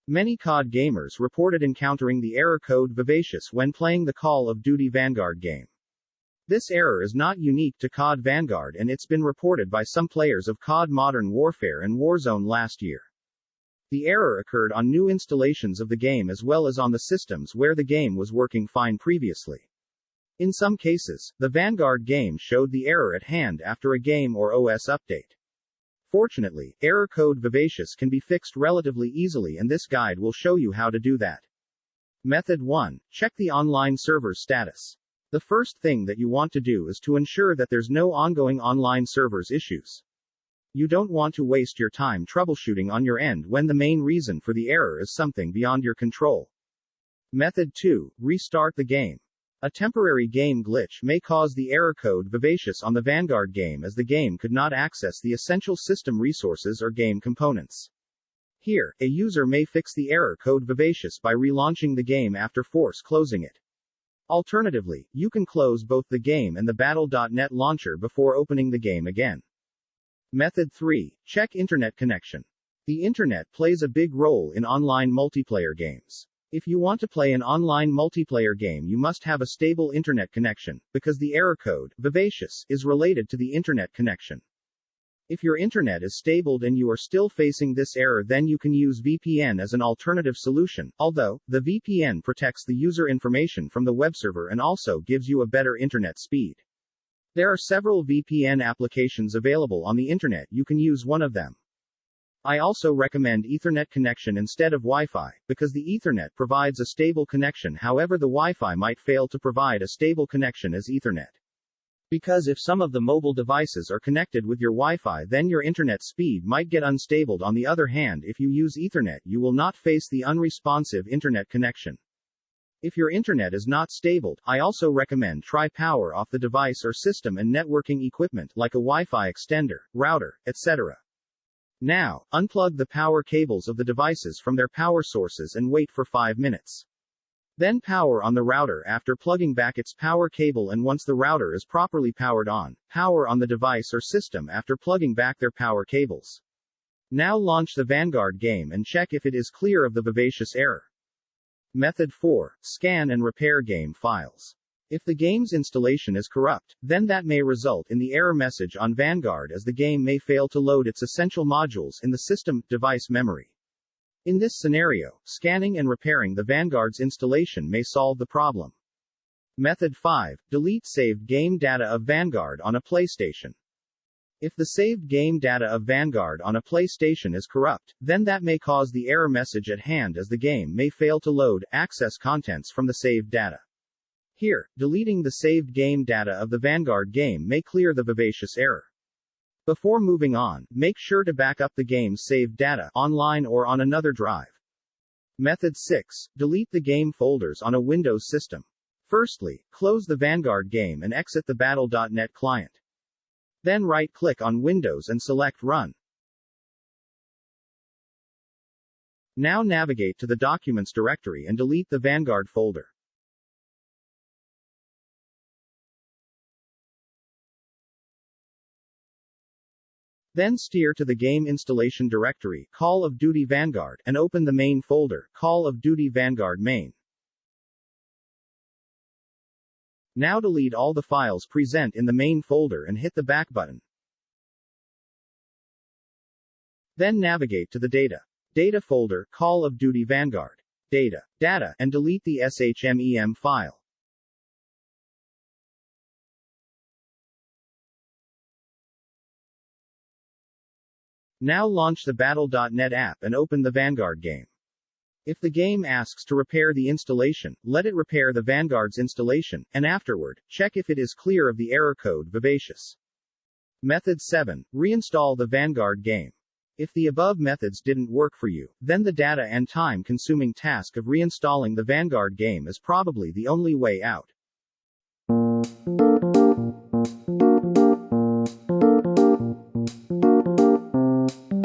Many COD gamers reported encountering the error code Vivacious when playing the Call of Duty Vanguard game. This error is not unique to COD Vanguard, and it's been reported by some players of COD Modern Warfare and Warzone last year. The error occurred on new installations of the game as well as on the systems where the game was working fine previously. In some cases, the Vanguard game showed the error at hand after a game or OS update. Fortunately, error code Vivacious can be fixed relatively easily, and this guide will show you how to do that. Method 1. Check the online server's status. The first thing that you want to do is to ensure that there's no ongoing online servers issues. You don't want to waste your time troubleshooting on your end when the main reason for the error is something beyond your control. Method 2. Restart the game. A temporary game glitch may cause the error code Vivacious on the Vanguard game, as the game could not access the essential system resources or game components. Here, a user may fix the error code Vivacious by relaunching the game after force closing it. Alternatively, you can close both the game and the Battle.net launcher before opening the game again. Method 3. Check internet connection. The internet plays a big role in online multiplayer games. If you want to play an online multiplayer game, you must have a stable internet connection, because the error code, Vivacious, is related to the internet connection. If your internet is stable and you are still facing this error, then you can use VPN as an alternative solution, although, the VPN protects the user information from the web server and also gives you a better internet speed. There are several VPN applications available on the internet. You can use one of them. I also recommend Ethernet connection instead of Wi-Fi, because the Ethernet provides a stable connection, however the Wi-Fi might fail to provide a stable connection as Ethernet. Because if some of the mobile devices are connected with your Wi-Fi, then your internet speed might get unstable. On the other hand, if you use Ethernet, you will not face the unresponsive internet connection. If your internet is not stable, I also recommend try power off the device or system and networking equipment like a Wi-Fi extender, router, etc. Now, unplug the power cables of the devices from their power sources and wait for 5 minutes. Then power on the router after plugging back its power cable, and once the router is properly powered on, power on the device or system after plugging back their power cables. Now launch the Vanguard game and check if it is clear of the Vivacious error. Method 4. Scan and repair game files. If the game's installation is corrupt, then that may result in the error message on Vanguard, as the game may fail to load its essential modules in the system device memory. In this scenario, scanning and repairing the Vanguard's installation may solve the problem. Method 5. Delete saved game data of Vanguard on a PlayStation. If the saved game data of Vanguard on a PlayStation is corrupt, then that may cause the error message at hand, as the game may fail to load, access contents from the saved data. Here, deleting the saved game data of the Vanguard game may clear the Vivacious error. Before moving on, make sure to back up the game's saved data, online or on another drive. Method 6. Delete the game folders on a Windows system. Firstly, close the Vanguard game and exit the Battle.net client. Then right-click on Windows and select Run. Now navigate to the Documents directory and delete the Vanguard folder. Then steer to the game installation directory, Call of Duty Vanguard, and open the main folder, Call of Duty Vanguard Main. Now delete all the files present in the main folder and hit the back button. Then navigate to the Data folder, Call of Duty Vanguard. Data, and delete the shmem file. Now launch the Battle.net app and open the Vanguard game. If the game asks to repair the installation, let it repair the Vanguard's installation, and afterward, check if it is clear of the error code Vivacious. Method 7. Reinstall the Vanguard game. If the above methods didn't work for you, then the data and time-consuming task of reinstalling the Vanguard game is probably the only way out.